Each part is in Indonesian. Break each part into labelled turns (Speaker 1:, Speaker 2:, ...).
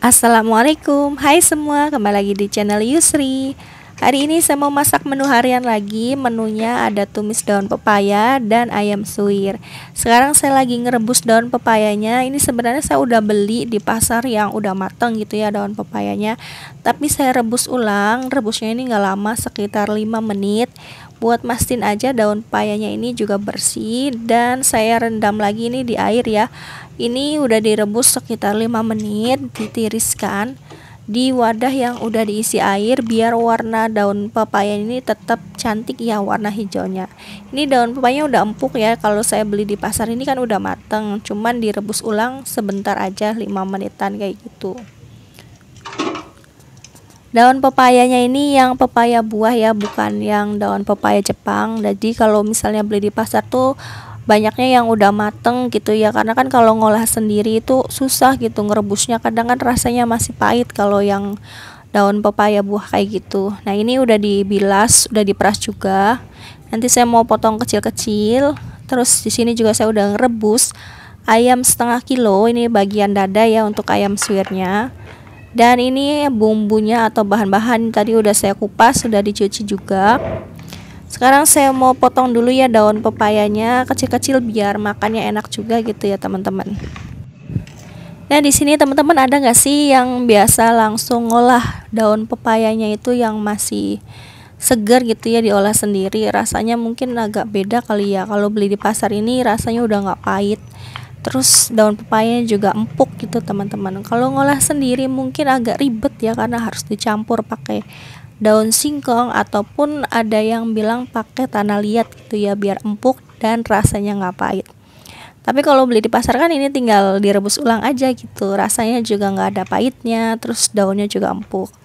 Speaker 1: Assalamualaikum, hai semua, kembali lagi di channel Yusri. Hari ini saya mau masak menu harian lagi. Menunya ada tumis daun pepaya dan ayam suwir. Sekarang saya lagi ngerebus daun pepayanya. Ini sebenarnya saya udah beli di pasar yang udah mateng gitu ya daun pepayanya. Tapi saya rebus ulang, rebusnya ini nggak lama, sekitar 5 menit. Buat mastiin aja daun pepayanya ini juga bersih, dan saya rendam lagi ini di air ya. Ini udah direbus sekitar 5 menit, ditiriskan di wadah yang udah diisi air biar warna daun pepaya ini tetap cantik ya, warna hijaunya. Ini daun pepayanya udah empuk ya, kalau saya beli di pasar ini kan udah mateng, cuman direbus ulang sebentar aja, 5 menitan kayak gitu. Daun pepayanya ini yang pepaya buah ya, bukan yang daun pepaya Jepang. Jadi kalau misalnya beli di pasar tuh banyaknya yang udah mateng gitu ya, karena kan kalau ngolah sendiri itu susah gitu ngerebusnya, kadang kan rasanya masih pahit kalau yang daun pepaya buah kayak gitu. Nah ini udah dibilas, udah diperas juga. Nanti saya mau potong kecil-kecil. Terus di sini juga saya udah ngerebus ayam setengah kilo, ini bagian dada ya untuk ayam suwirnya. Dan ini bumbunya atau bahan-bahan tadi udah saya kupas, sudah dicuci juga. Sekarang saya mau potong dulu ya daun pepayanya kecil-kecil biar makannya enak juga gitu ya teman-teman. Nah di sini teman-teman ada nggak sih yang biasa langsung ngolah daun pepayanya itu yang masih segar gitu ya, diolah sendiri? Rasanya mungkin agak beda kali ya, kalau beli di pasar ini rasanya udah nggak pahit. Terus daun pepayanya juga empuk gitu teman-teman. Kalau ngolah sendiri mungkin agak ribet ya, karena harus dicampur pakai daun singkong ataupun ada yang bilang pakai tanah liat gitu ya, biar empuk dan rasanya nggak pahit. Tapi kalau beli di pasar kan ini tinggal direbus ulang aja gitu, rasanya juga nggak ada pahitnya, terus daunnya juga empuk.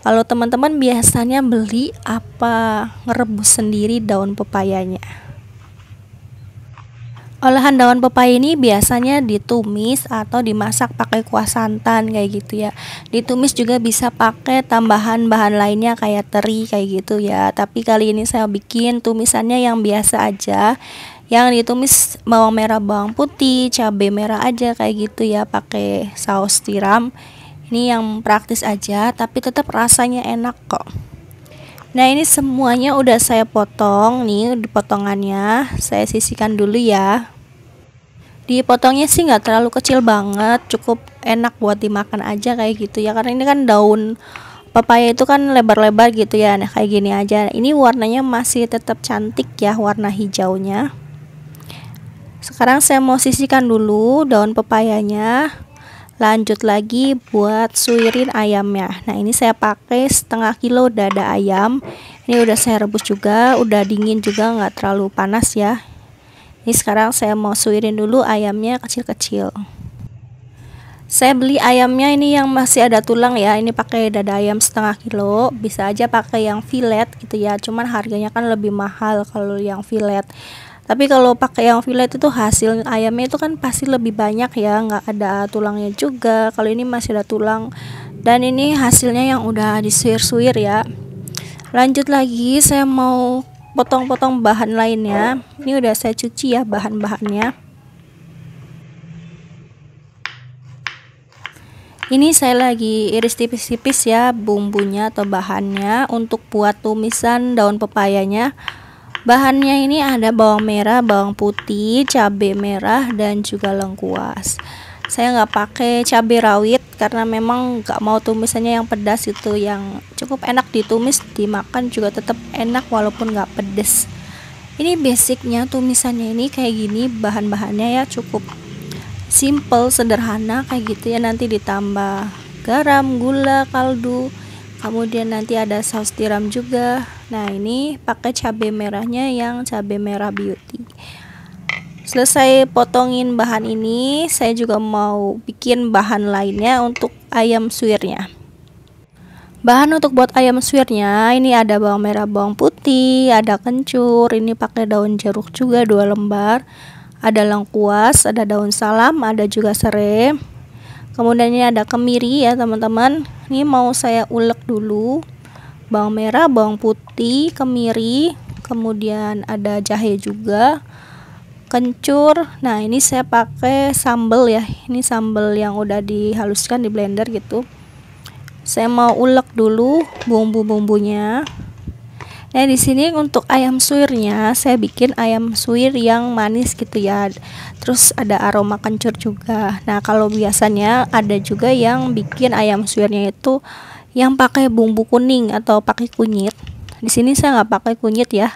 Speaker 1: Kalau teman-teman biasanya beli apa ngerebus sendiri daun pepayanya? Olahan daun pepaya ini biasanya ditumis atau dimasak pakai kuah santan kayak gitu ya. Ditumis juga bisa pakai tambahan bahan lainnya kayak teri kayak gitu ya. Tapi kali ini saya bikin tumisannya yang biasa aja. Yang ditumis bawang merah, bawang putih, cabai merah aja kayak gitu ya, pakai saus tiram. Ini yang praktis aja tapi tetap rasanya enak kok. Nah ini semuanya udah saya potong nih, di potongannya saya sisihkan dulu ya. Dipotongnya sih nggak terlalu kecil banget, cukup enak buat dimakan aja kayak gitu ya, karena ini kan daun pepaya itu kan lebar-lebar gitu ya. Nah kayak gini aja, ini warnanya masih tetap cantik ya, warna hijaunya. Sekarang saya mau sisihkan dulu daun pepayanya, lanjut lagi buat suirin ayamnya. Nah ini saya pakai setengah kilo dada ayam, ini udah saya rebus juga, udah dingin juga, nggak terlalu panas ya. Ini sekarang saya mau suirin dulu ayamnya kecil-kecil. Saya beli ayamnya ini yang masih ada tulang ya, ini pakai dada ayam setengah kilo, bisa aja pakai yang fillet gitu ya, cuman harganya kan lebih mahal kalau yang fillet. Tapi kalau pakai yang fillet itu hasil ayamnya itu kan pasti lebih banyak ya, nggak ada tulangnya juga. Kalau ini masih ada tulang, dan ini hasilnya yang udah disuir-suir ya. Lanjut lagi saya mau potong-potong bahan lainnya. Ini udah saya cuci ya bahan-bahannya. Ini saya lagi iris tipis-tipis ya bumbunya atau bahannya untuk buat tumisan daun pepayanya. Bahannya ini ada bawang merah, bawang putih, cabai merah, dan juga lengkuas. Saya nggak pakai cabai rawit karena memang nggak mau tumisannya yang pedas, itu yang cukup enak ditumis, dimakan juga tetap enak walaupun nggak pedes. Ini basicnya tumisannya ini kayak gini, bahan-bahannya ya cukup simple, sederhana kayak gitu ya. Nanti ditambah garam, gula, kaldu, kemudian nanti ada saus tiram juga. Nah ini pakai cabai merahnya yang cabai merah beauty. Selesai potongin bahan ini, saya juga mau bikin bahan lainnya untuk ayam suwirnya. Bahan untuk buat ayam suwirnya ini ada bawang merah, bawang putih, ada kencur, ini pakai daun jeruk juga 2 lembar, ada lengkuas, ada daun salam, ada juga serai. Kemudian ini ada kemiri ya teman-teman. Ini mau saya ulek dulu. Bawang merah, bawang putih, kemiri, kemudian ada jahe juga. kencur. Nah ini saya pakai sambal ya, ini sambal yang udah dihaluskan di blender gitu. Saya mau ulek dulu bumbu-bumbunya. Nah di sini untuk ayam suwirnya saya bikin ayam suwir yang manis gitu ya. Terus ada aroma kencur juga. Nah kalau biasanya ada juga yang bikin ayam suwirnya itu yang pakai bumbu kuning atau pakai kunyit. Di sini saya nggak pakai kunyit ya.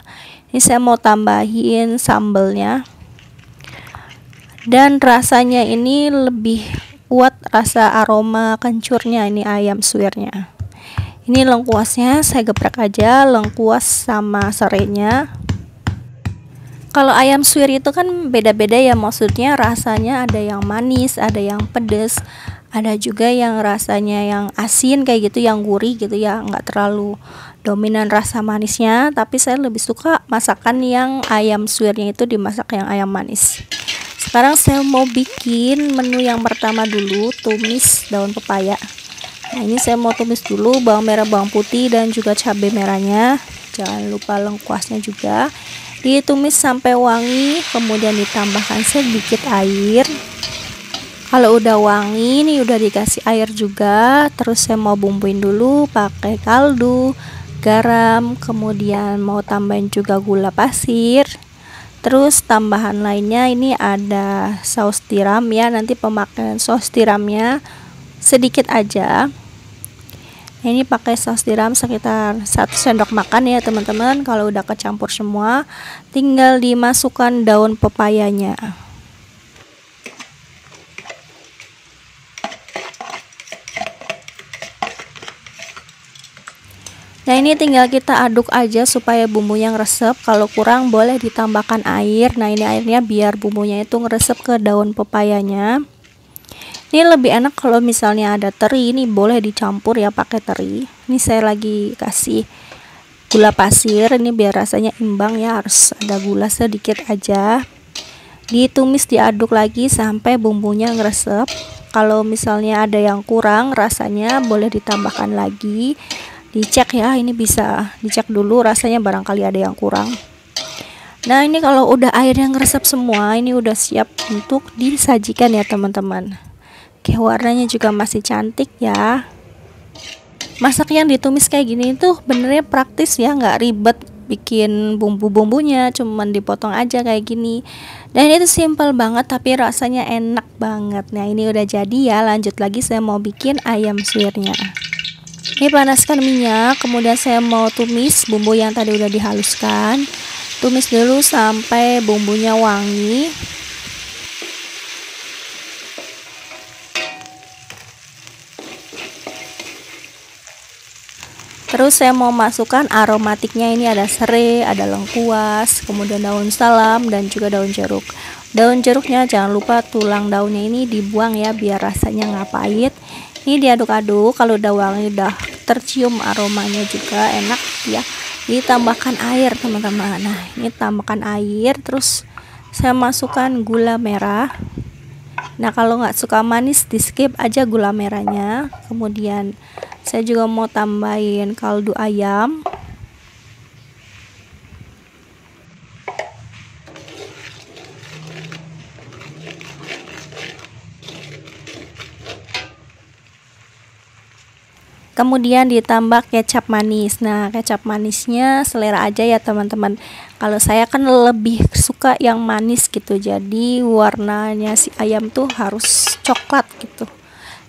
Speaker 1: Ini saya mau tambahin sambalnya. Dan rasanya ini lebih kuat rasa aroma kencurnya ini ayam suwirnya. Ini lengkuasnya saya geprek aja, lengkuas sama serainya. Kalau ayam suwir itu kan beda-beda ya, maksudnya rasanya ada yang manis, ada yang pedes, ada juga yang rasanya yang asin kayak gitu, yang gurih gitu ya, nggak terlalu dominan rasa manisnya. Tapi saya lebih suka masakan yang ayam suwirnya itu dimasak yang ayam manis. Sekarang saya mau bikin menu yang pertama dulu, tumis daun pepaya. Nah ini saya mau tumis dulu bawang merah, bawang putih, dan juga cabai merahnya. Jangan lupa lengkuasnya juga. Ditumis sampai wangi, kemudian ditambahkan sedikit air. Kalau udah wangi, ini udah dikasih air juga. Terus saya mau bumbuin dulu pakai kaldu, garam, kemudian mau tambahin juga gula pasir. Terus tambahan lainnya ini ada saus tiram ya. Nanti pemakaian saus tiramnya sedikit aja. Ini pakai saus tiram sekitar 1 sendok makan ya teman-teman. Kalau udah kecampur semua, tinggal dimasukkan daun pepayanya. Nah ini tinggal kita aduk aja supaya bumbunya ngeresep. Kalau kurang boleh ditambahkan air. Nah ini airnya biar bumbunya itu ngeresep ke daun pepayanya. Ini lebih enak kalau misalnya ada teri, ini boleh dicampur ya pakai teri. Ini saya lagi kasih gula pasir, ini biar rasanya imbang ya, harus ada gula sedikit aja. Ditumis, diaduk lagi sampai bumbunya ngeresep. Kalau misalnya ada yang kurang rasanya boleh ditambahkan lagi. Dicek ya, ini bisa dicek dulu rasanya barangkali ada yang kurang. Nah ini kalau udah airnya ngeresep semua, ini udah siap untuk disajikan ya teman-teman. Oke, warnanya juga masih cantik ya. Masak yang ditumis kayak gini tuh benernya praktis ya, nggak ribet bikin bumbu-bumbunya, cuman dipotong aja kayak gini. Dan itu simple banget tapi rasanya enak banget. Nah ini udah jadi ya, lanjut lagi saya mau bikin ayam suwirnya. Ini panaskan minyak, kemudian saya mau tumis bumbu yang tadi udah dihaluskan. Tumis dulu sampai bumbunya wangi. Terus saya mau masukkan aromatiknya, ini ada serai, ada lengkuas, kemudian daun salam, dan juga daun jeruk. Daun jeruknya jangan lupa tulang daunnya ini dibuang ya, biar rasanya nggak pahit. Ini diaduk-aduk, kalau udah wangi, udah tercium aromanya juga enak ya. Ditambahkan air teman-teman. Nah ini tambahkan air, terus saya masukkan gula merah. Nah kalau nggak suka manis di skip aja gula merahnya. Kemudian saya juga mau tambahin kaldu ayam. Kemudian ditambah kecap manis. Nah kecap manisnya selera aja ya teman-teman. Kalau saya kan lebih suka yang manis gitu, jadi warnanya si ayam tuh harus coklat gitu.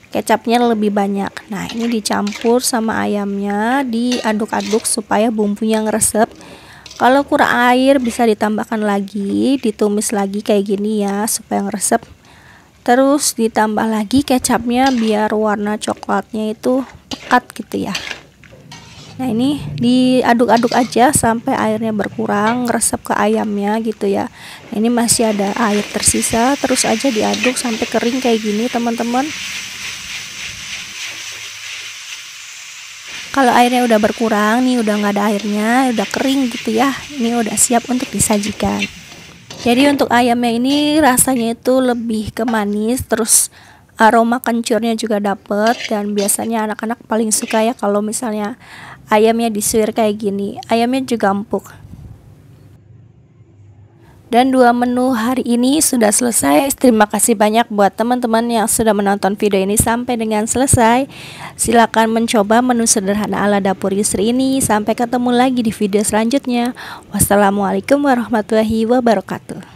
Speaker 1: Kecapnya lebih banyak. Nah ini dicampur sama ayamnya, diaduk-aduk supaya bumbunya ngeresep. Kalau kurang air bisa ditambahkan lagi, ditumis lagi kayak gini ya supaya ngeresep. Terus ditambah lagi kecapnya biar warna coklatnya itu pekat gitu ya. Nah ini diaduk-aduk aja sampai airnya berkurang, ngeresep ke ayamnya gitu ya. Nah, ini masih ada air tersisa, terus aja diaduk sampai kering kayak gini teman-teman. Kalau airnya udah berkurang nih, udah nggak ada airnya, udah kering gitu ya, ini udah siap untuk disajikan. Jadi untuk ayamnya ini rasanya itu lebih ke manis, terus aroma kencurnya juga dapet. Dan biasanya anak-anak paling suka ya kalau misalnya ayamnya disuir kayak gini. Ayamnya juga empuk. Dan 2 menu hari ini sudah selesai. Terima kasih banyak buat teman-teman yang sudah menonton video ini sampai dengan selesai. Silakan mencoba menu sederhana ala dapur Yusri ini. Sampai ketemu lagi di video selanjutnya. Wassalamualaikum warahmatullahi wabarakatuh.